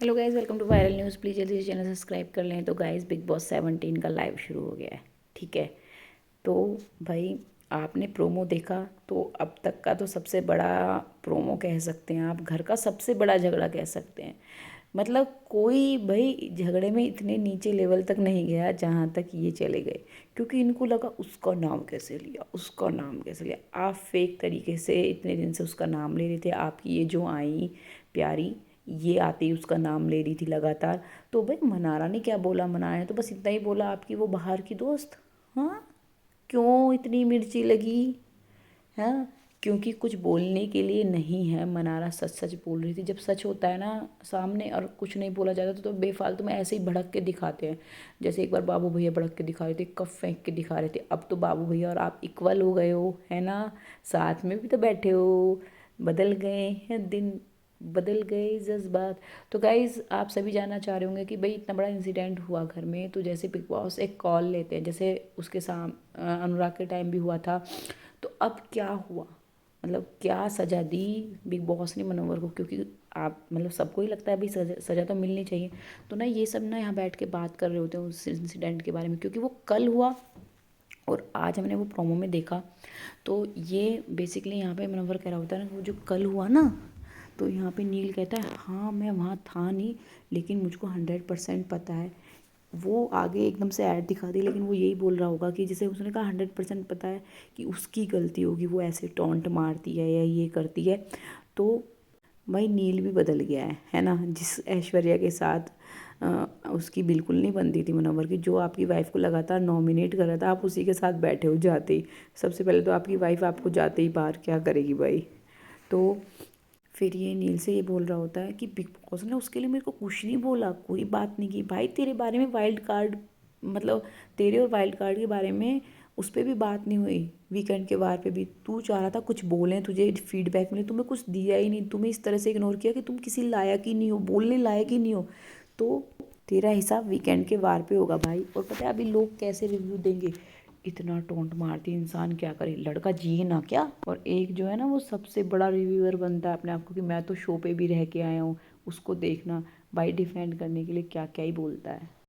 Hello guys, welcome to viral news. Please जल्दी से channel subscribe कर लें। तो गाइस, बिग बॉस 17 का लाइव शुरू हो गया है। ठीक है, तो भाई आपने प्रोमो देखा तो अब तक का तो सबसे बड़ा प्रोमो कह सकते हैं आप, घर का सबसे बड़ा झगड़ा कह सकते हैं। मतलब कोई भाई झगड़े में इतने नीचे लेवल तक नहीं गया जहाँ तक ये चले गए, क्योंकि इनको लगा उसका नाम कैसे लिया, उसका नाम कैसे लिया। आप फेक तरीके से इतने दिन से उसका नाम ले रहे थे। आपकी ये जो आई प्यारी, ये आते ही उसका नाम ले रही थी लगातार। तो भाई मनारा ने क्या बोला? मनारा ने तो बस इतना ही बोला, आपकी वो बाहर की दोस्त। हाँ, क्यों इतनी मिर्ची लगी? हाँ, क्योंकि कुछ बोलने के लिए नहीं है। मनारा सच सच बोल रही थी। जब सच होता है ना सामने और कुछ नहीं बोला जाता तो बेफालतू में ऐसे ही भड़क के दिखाते हैं। जैसे एक बार बाबू भैया भड़क के दिखा रहे थे, कप फेंक के दिखा रहे थे। अब तो बाबू भैया और आप इक्वल हो गए हो, है ना? साथ में भी तो बैठे हो। बदल गए हैं दिन, बदल गए जज्बात। तो गाइज, आप सभी जानना चाह रहे होंगे कि भाई इतना बड़ा इंसिडेंट हुआ घर में, तो जैसे बिग बॉस एक कॉल लेते हैं, जैसे उसके अनुराग के टाइम भी हुआ था। तो अब क्या हुआ? मतलब क्या सज़ा दी बिग बॉस ने मनोवर को? क्योंकि आप मतलब सबको ही लगता है भाई सज़ा सज़ा तो मिलनी चाहिए। तो ना ये सब ना यहाँ बैठ के बात कर रहे होते हैं उस इंसिडेंट के बारे में, क्योंकि वो कल हुआ और आज हमने वो प्रोमो में देखा। तो ये बेसिकली यहाँ पे मनोवर कह रहा होता है ना, वो जो कल हुआ ना, तो यहाँ पे नील कहता है हाँ मैं वहाँ था नहीं, लेकिन मुझको 100% पता है। वो आगे एकदम से ऐड दिखा दी, लेकिन वो यही बोल रहा होगा कि जैसे उसने कहा 100% पता है कि उसकी गलती होगी, वो ऐसे टॉन्ट मारती है या ये करती है। तो भाई नील भी बदल गया है ना? जिस ऐश्वर्या के साथ उसकी बिल्कुल नहीं बनती थी मनोवर की, जो आपकी वाइफ को लगातार नॉमिनेट कर रहा था, आप उसी के साथ बैठे हो जाते ही। सबसे पहले तो आपकी वाइफ आपको जाते ही बाहर क्या करेगी भाई? तो फिर ये नील से ये बोल रहा होता है कि बिग बॉस ने उसके लिए मेरे को कुछ नहीं बोला, कोई बात नहीं की भाई। तेरे बारे में वाइल्ड कार्ड, मतलब तेरे और वाइल्ड कार्ड के बारे में उस पर भी बात नहीं हुई। वीकेंड के वार पे भी तू चाह रहा था कुछ बोलें, तुझे फीडबैक मिले, तुम्हें कुछ दिया ही नहीं। तुम्हें इस तरह से इग्नोर किया कि तुम किसी लायक ही नहीं हो, बोलने लायक ही नहीं हो। तो तेरा हिसाब वीकेंड के वार पे होगा भाई। और पता है अभी लोग कैसे रिव्यू देंगे? इतना टोंट मारती इंसान क्या करे, लड़का जिए ना क्या? और एक जो है ना, वो सबसे बड़ा रिव्यूअर बनता है अपने आप को कि मैं तो शो पे भी रह के आया हूँ, उसको देखना। भाई डिफेंड करने के लिए क्या क्या ही बोलता है।